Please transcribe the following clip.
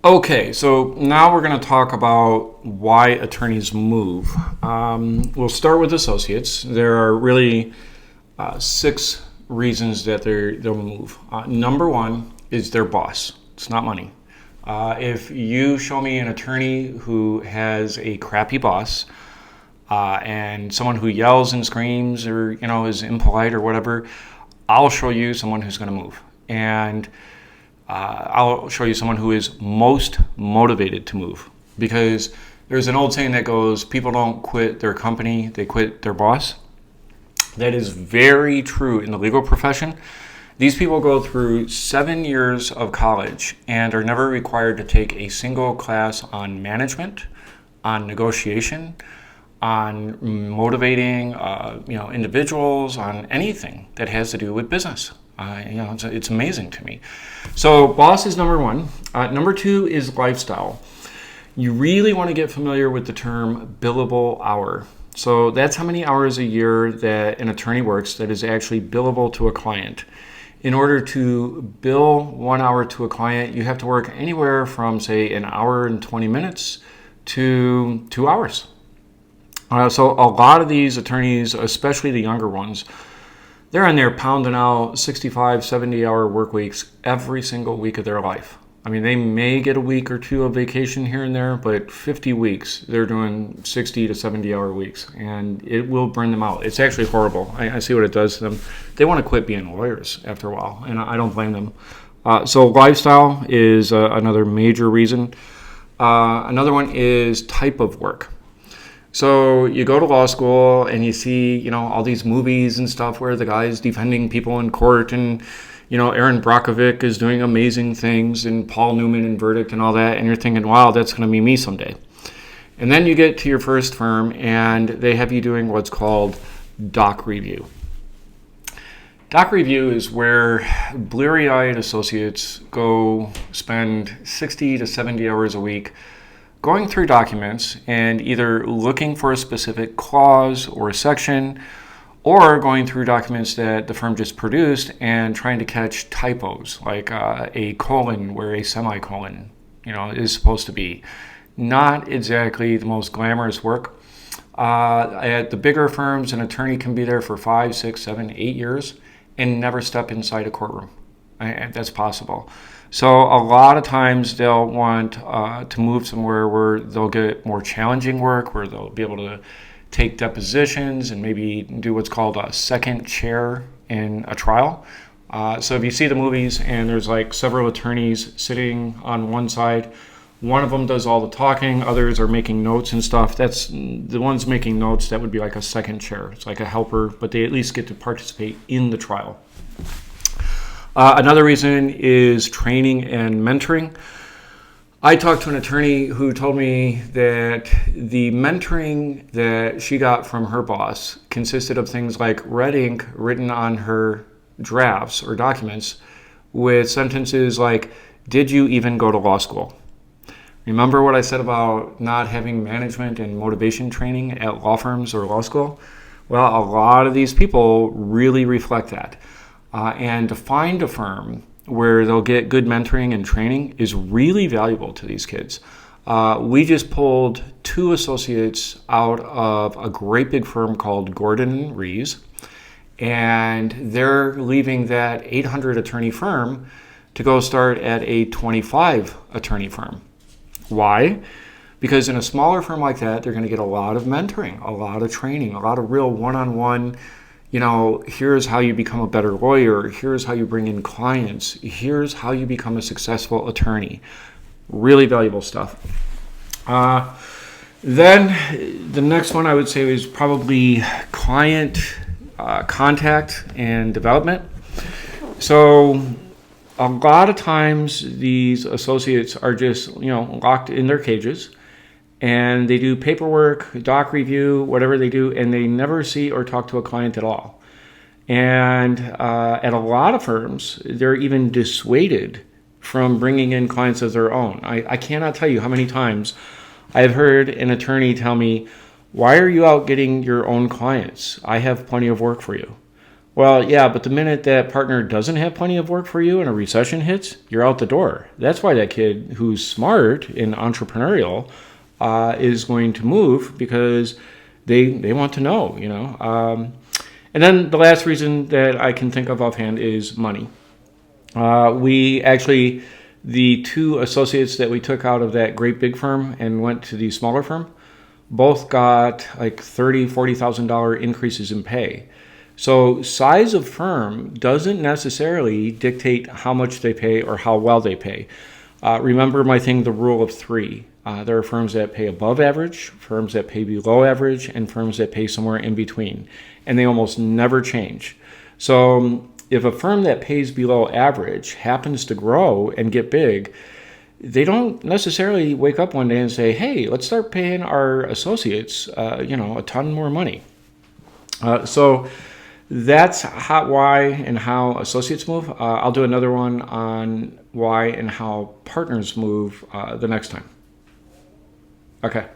Okay, so now we're going to talk about why attorneys move. We'll start with associates. There are really six reasons that they'll move. Number one is their boss. It's not money. If you show me an attorney who has a crappy boss and someone who yells and screams or is impolite or whatever, I'll show you someone who's going to move. And I'll show you someone who is most motivated to move, because there's an old saying that goes, people don't quit their company, they quit their boss. That is very true in the legal profession. These people go through 7 years of college and are never required to take a single class on management, on negotiation, on motivating individuals, on anything that has to do with business. It's amazing to me. So boss is number one. Number two is lifestyle. You really want to get familiar with the term billable hour. So that's how many hours a year that an attorney works that is actually billable to a client. In order to bill 1 hour to a client, you have to work anywhere from, say, an hour and 20 minutes to 2 hours. So a lot of these attorneys, especially the younger ones, they're in there pounding out 65, 70-hour work weeks every single week of their life. I mean, they may get a week or two of vacation here and there, but 50 weeks, they're doing 60 to 70-hour weeks, and it will burn them out. It's actually horrible. I see what it does to them. They want to quit being lawyers after a while, and I don't blame them. So lifestyle is another major reason. Another one is type of work. So you go to law school and you see, all these movies and stuff where the guy's defending people in court, and, Aaron Brockovich is doing amazing things, and Paul Newman in Verdict and all that. And you're thinking, wow, that's going to be me someday. And then you get to your first firm and they have you doing what's called doc review. Doc review is where bleary-eyed associates go spend 60 to 70 hours a week going through documents and either looking for a specific clause or a section, or going through documents that the firm just produced and trying to catch typos, like a colon where a semicolon, is supposed to be. Not exactly the most glamorous work. At the bigger firms, an attorney can be there for 5, 6, 7, 8 years and never step inside a courtroom. That's possible. So a lot of times they'll want to move somewhere where they'll get more challenging work, where they'll be able to take depositions and maybe do what's called a second chair in a trial. So if you see the movies and there's like several attorneys sitting on one side, one of them does all the talking, others are making notes and stuff. That's the ones making notes, that would be like a second chair. It's like a helper, but they at least get to participate in the trial. Another reason is training and mentoring. I talked to an attorney who told me that the mentoring that she got from her boss consisted of things like red ink written on her drafts or documents with sentences like, "Did you even go to law school?" Remember what I said about not having management and motivation training at law firms or law school? Well, a lot of these people really reflect that. And to find a firm where they'll get good mentoring and training is really valuable to these kids. We just pulled 2 associates out of a great big firm called Gordon & Rees, and they're leaving that 800 attorney firm to go start at a 25 attorney firm. Why? Because in a smaller firm like that, they're going to get a lot of mentoring, a lot of training, a lot of real one-on-one, here's how you become a better lawyer, here's how you bring in clients, here's how you become a successful attorney. Really valuable stuff. Then the next one I would say is probably client contact and development. So a lot of times these associates are just, locked in their cages, and they do paperwork, doc review, whatever they do, and they never see or talk to a client at all. And at a lot of firms, they're even dissuaded from bringing in clients of their own. I cannot tell you how many times I've heard an attorney tell me, "Why are you out getting your own clients? I have plenty of work for you." Well, yeah, but the minute that partner doesn't have plenty of work for you and a recession hits, you're out the door. That's why that kid who's smart and entrepreneurial is going to move, because they want to know, you know. And then the last reason that I can think of offhand is money. We actually, the two associates that we took out of that great big firm and went to the smaller firm, both got like $30,000, $40,000 increases in pay. So size of firm doesn't necessarily dictate how much they pay or how well they pay. Remember my thing, the rule of three. There are firms that pay above average, firms that pay below average, and firms that pay somewhere in between. And they almost never change. So if a firm that pays below average happens to grow and get big, they don't necessarily wake up one day and say, hey, let's start paying our associates a ton more money. So that's why and how associates move. I'll do another one on why and how partners move the next time. Okay.